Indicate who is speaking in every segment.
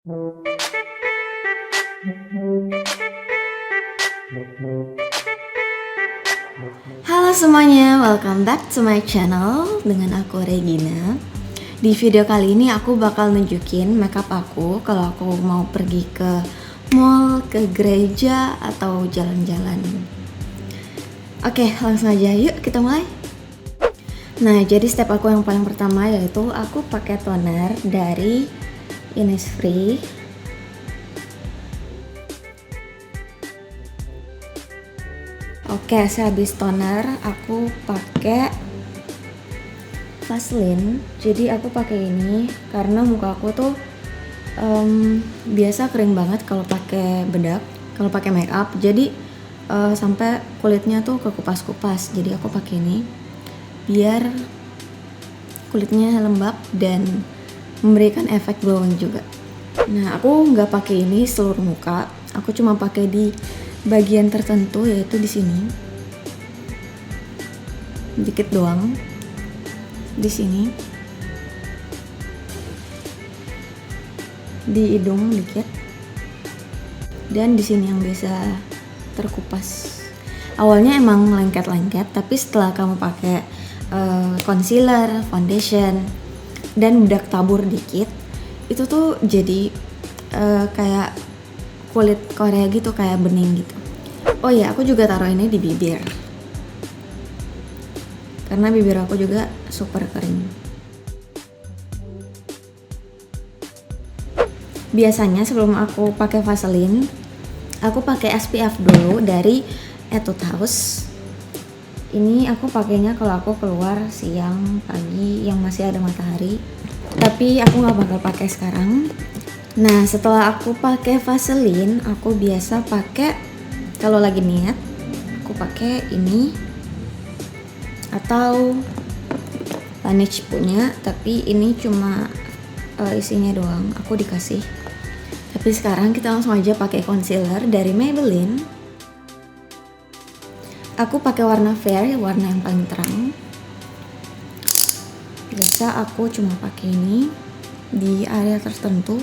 Speaker 1: Halo semuanya, welcome back to my channel dengan aku Regina. Di video kali ini aku bakal nunjukin makeup aku kalau aku mau pergi ke mall, ke gereja, atau jalan-jalan. Oke, langsung aja yuk kita mulai. Nah, jadi step aku yang paling pertama yaitu aku pakai toner dari Innisfree. Oke, sehabis toner aku pakai Vaseline. Jadi aku pakai ini karena muka aku tuh biasa kering banget kalau pakai bedak, kalau pakai makeup. Jadi sampai kulitnya tuh kekupas-kupas. Jadi aku pakai ini biar kulitnya lembab dan memberikan efek glowing juga. Nah, aku nggak pakai ini seluruh muka. Aku cuma pakai di bagian tertentu, yaitu di sini. Dikit doang. Di sini. Di hidung dikit. Dan di sini yang biasa terkupas. Awalnya emang lengket-lengket, tapi setelah kamu pakai concealer, foundation, dan bedak tabur dikit, itu tuh jadi kayak kulit Korea gitu, kayak bening gitu. Oh ya, aku juga taruh ini di bibir karena bibir aku juga super kering. Biasanya sebelum aku pakai Vaseline, aku pakai SPF dulu dari Etude House. Ini aku pakainya kalau aku keluar siang, pagi, yang masih ada matahari. Tapi aku nggak bakal pakai sekarang. Nah, setelah aku pakai Vaseline, aku biasa pakai kalau lagi niat, aku pakai ini atau Laneige punya, tapi ini cuma isinya doang. Aku dikasih. Tapi sekarang kita langsung aja pakai concealer dari Maybelline. Aku pakai warna fair, warna yang paling terang. Biasa aku cuma pakai ini di area tertentu,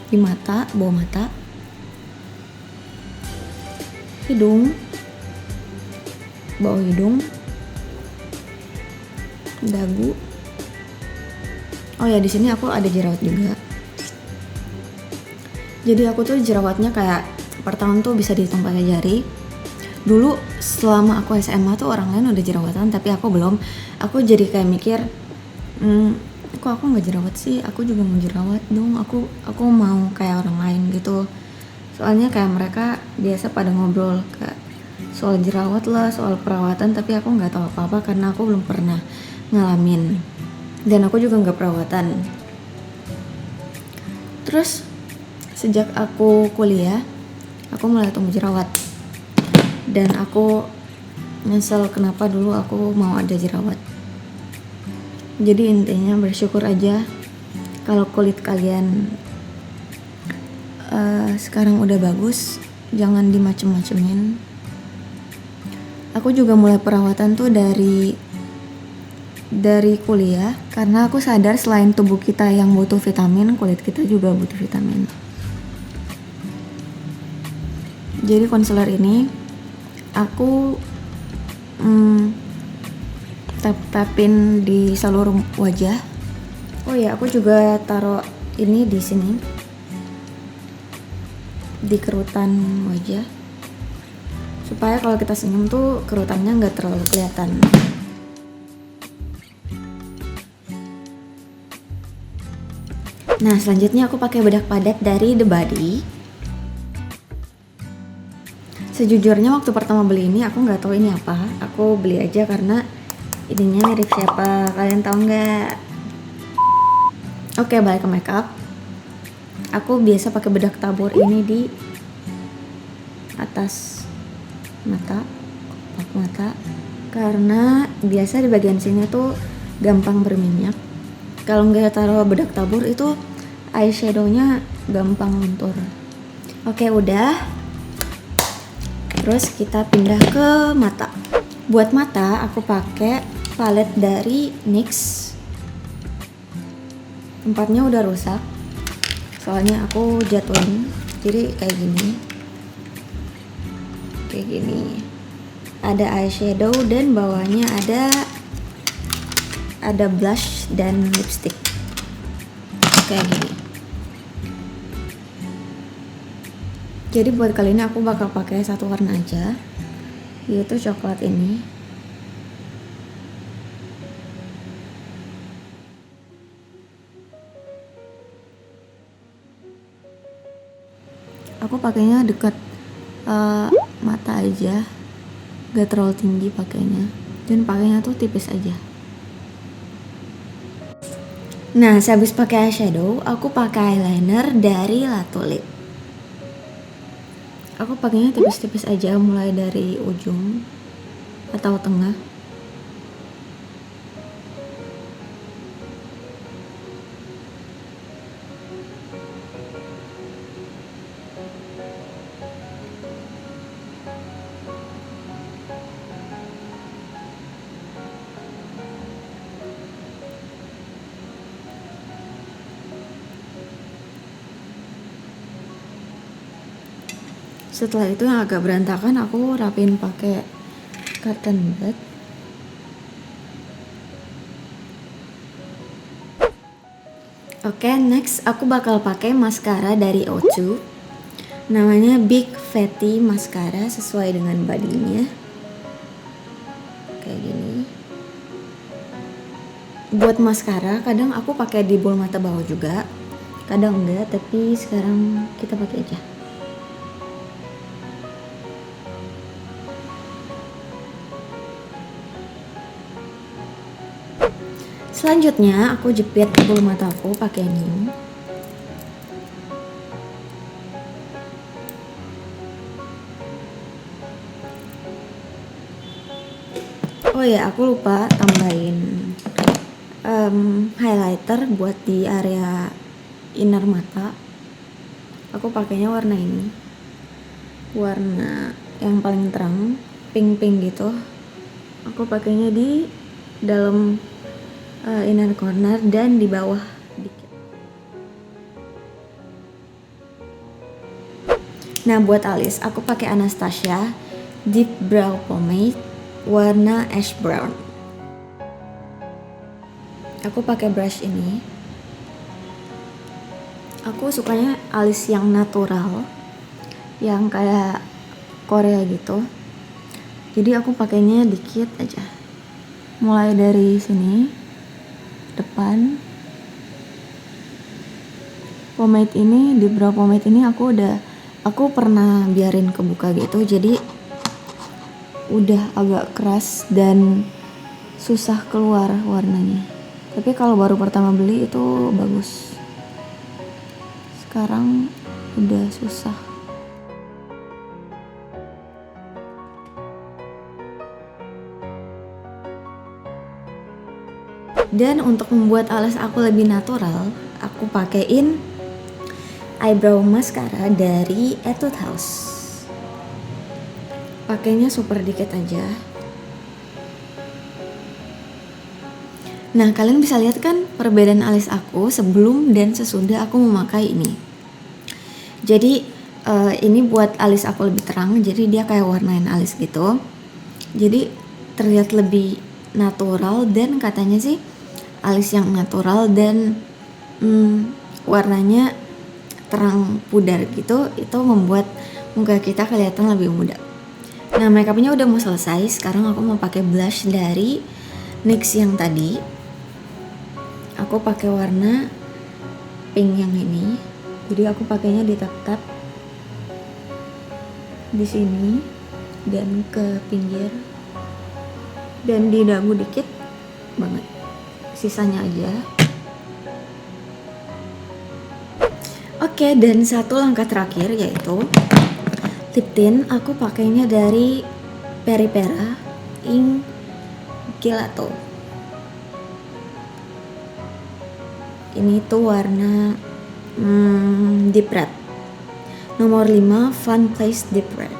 Speaker 1: di mata, bawah mata, hidung, bawah hidung, dagu. Oh ya, di sini aku ada jerawat juga. Jadi aku tuh jerawatnya kayak per tahun tuh bisa dihitung pakai jari. Dulu selama aku SMA tuh orang lain udah jerawatan, tapi aku belum. Aku jadi kayak mikir, kok aku nggak jerawat sih? Aku juga mau jerawat dong. Aku mau kayak orang lain gitu. Soalnya kayak mereka biasa pada ngobrol kayak soal jerawat lah, soal perawatan, tapi aku nggak tahu apa-apa karena aku belum pernah ngalamin. Dan aku juga nggak perawatan. Terus sejak aku kuliah, aku mulai tumbuh jerawat. Dan aku nyesel kenapa dulu aku mau ada jerawat. Jadi intinya bersyukur aja kalau kulit kalian sekarang udah bagus, jangan dimacem-macemin. Aku juga mulai perawatan tuh dari kuliah karena aku sadar selain tubuh kita yang butuh vitamin, kulit kita juga butuh vitamin. Jadi concealer ini aku tap-tapin di seluruh wajah. Oh ya, aku juga taruh ini di sini, di kerutan wajah, supaya kalau kita senyum tuh kerutannya nggak terlalu kelihatan. Nah, selanjutnya aku pakai bedak padat dari The Body. Sejujurnya waktu pertama beli ini aku nggak tahu ini apa. Aku beli aja karena ininya mirip siapa, kalian tahu nggak? Oke, balik ke makeup. Aku biasa pakai bedak tabur ini di atas mata, kotak mata, karena biasa di bagian sini tuh gampang berminyak. Kalau nggak taruh bedak tabur itu eyeshadownya gampang luntur. Oke, udah. Terus kita pindah ke mata. Buat mata aku pakai palette dari NYX. Tempatnya udah rusak. soalnya aku jatuhin. Jadi kayak gini, ada eyeshadow dan bawahnya ada blush dan lipstick kayak gini. Jadi buat kali ini aku bakal pakai satu warna aja, yaitu coklat ini. Aku pakainya dekat mata aja, gak terlalu tinggi pakainya, dan pakainya tuh tipis aja. Nah, sehabis pakai eyeshadow, aku pakai eyeliner dari Lato Lip. Aku pakainya tipis-tipis aja, mulai dari ujung atau tengah. Setelah itu yang agak berantakan aku rapin pakai cotton bud. Oke, next aku bakal pakai maskara dari O2. Namanya Big Fatty Mascara, sesuai dengan bodinya. Kayak gini. Buat maskara kadang aku pakai di bol mata bawah juga, kadang enggak, tapi sekarang kita pakai aja. Selanjutnya aku jepit bulu mata aku pakai ini. Oh ya, aku lupa tambahin highlighter buat di area inner mata. Aku pakainya warna ini, warna yang paling terang, pink gitu. Aku pakainya di dalam inner corner dan di bawah dikit. Nah, buat alis aku pakai Anastasia Deep Brow Pomade warna ash brown. Aku pakai brush ini. Aku sukanya alis yang natural, yang kayak Korea gitu. Jadi aku pakainya dikit aja. Mulai dari sini depan. Pomade ini, di brow pomade ini aku pernah biarin kebuka gitu, jadi udah agak keras dan susah keluar warnanya. Tapi kalau baru pertama beli itu bagus. Sekarang udah susah. Dan untuk membuat alis aku lebih natural, aku pakein eyebrow mascara dari Etude House. Pakainya super dikit aja. Nah, kalian bisa lihat kan perbedaan alis aku sebelum dan sesudah aku memakai ini. Jadi ini buat alis aku lebih terang, jadi dia kayak warnain alis gitu. Jadi terlihat lebih natural, dan katanya sih alis yang natural dan warnanya terang pudar gitu, itu membuat muka kita kelihatan lebih muda. Nah, makeupnya udah mau selesai. Sekarang aku mau pakai blush dari NYX yang tadi. Aku pakai warna pink yang ini. Jadi aku pakainya di tap-tap di sini dan ke pinggir dan di dagu dikit banget. Sisanya aja. Oke, dan satu langkah terakhir yaitu lip tint. Aku pakainya dari Peripera Ink Gelato. Ini tuh warna Deep Red. Nomor 5 Fun Place Deep Red.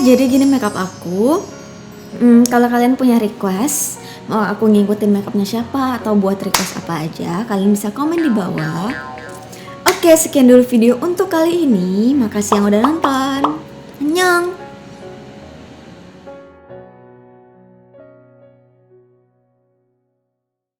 Speaker 1: jadi gini makeup aku. Kalau kalian punya request, mau aku ngikutin makeupnya siapa atau buat request apa aja, kalian bisa komen di bawah. Oke, sekian dulu video untuk kali ini. Makasih yang udah nonton. Annyeong!